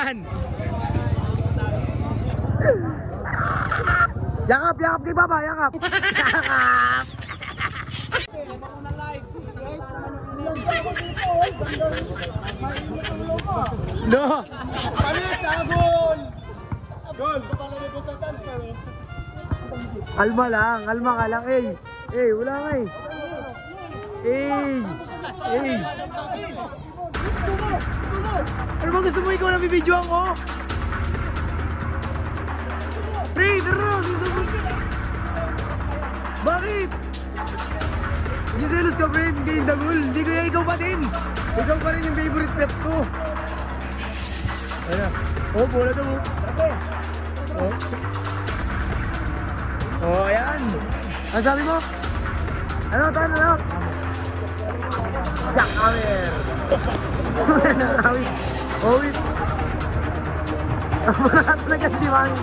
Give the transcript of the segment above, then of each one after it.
Yan. Yakap, yakap kay Baba, yakap. Yakap. No. Panis, gol. Gol. Kalma ka lang, wala nga Ano ba gusto mo ikaw na bibidyoan ko? Pre, tara, bakit? Hindi selos ka, pre, hindi yung dagol. Hindi kaya ikaw pa din. Ikaw pa rin yung favorite pet ko. Ayan. Oh, bola to mo. Oh. Oh, ayan. Ano sabi mo? Ano? Jackhammer. Oh, wait. Marat na kasi Manny.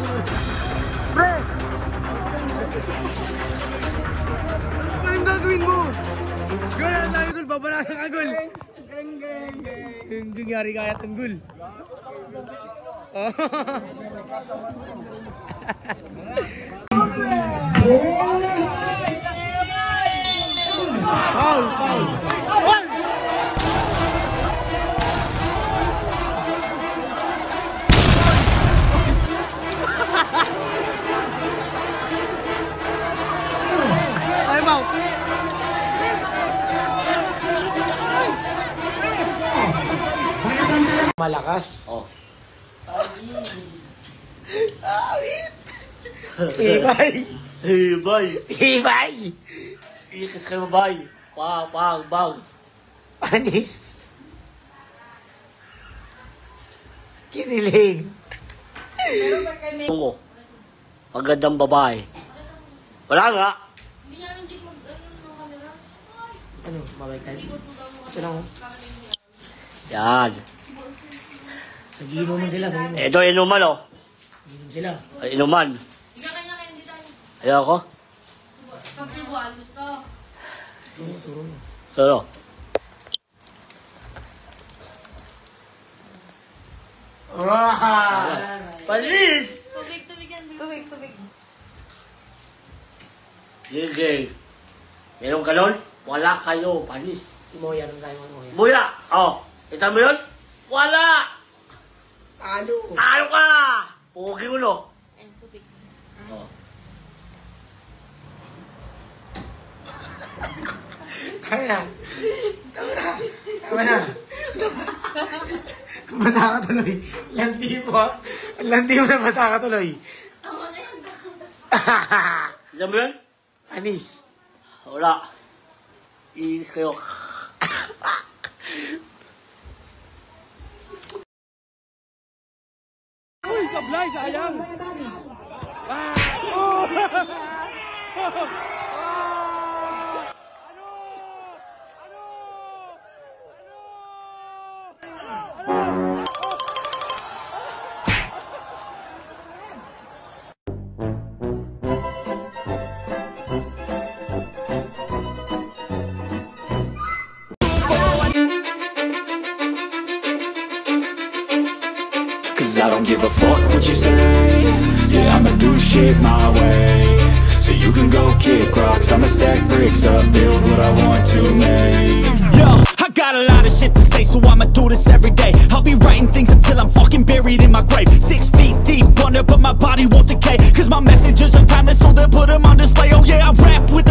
Pre! Ano yung gagawin mo? Gol, ano tayo, Gol? Babanasan ka, Gol. Hindi nga rin kaya itong Gol. Foul! I'm out! Malakas. Oh. Ibay. Ikas kayo babay. Bang. Panis. Kiniling. Tungo. Magandang babae. Wala nga. Ano, mabaikan? Ito lang. Yan. Nagiinuman sila sa inyo. Ito inuman oh. Nagiinom sila. Ay, inuman. Ayoko. Pagsibuan gusto. Turo mo. Pero. Palis! Tubig. Sige. Meron ka nun? Wala kayo. Palis. Si Moya nung sa'yo mo. Buya! Oh. Kita mo yun? Wala! Ano? Ano ka? Pugi mo no? Ayun, tubig. Oh. Tama na. Basa ka tuloy. Lanti mo na basa ka tuloy. Tama na yan. Kita mo yun? Anis. Wala. Iis kayo. Uy, sablay, sayang! I don't give a fuck what you say. Yeah, I'ma do shit my way. So you can go kick rocks, I'ma stack bricks up, build what I want to make. Yo, I got a lot of shit to say, so I'ma do this every day. I'll be writing things until I'm fucking buried in my grave. 6 feet deep under, but my body won't decay. Cause my messages are timeless, so they'll put them on display. Oh yeah, I rap with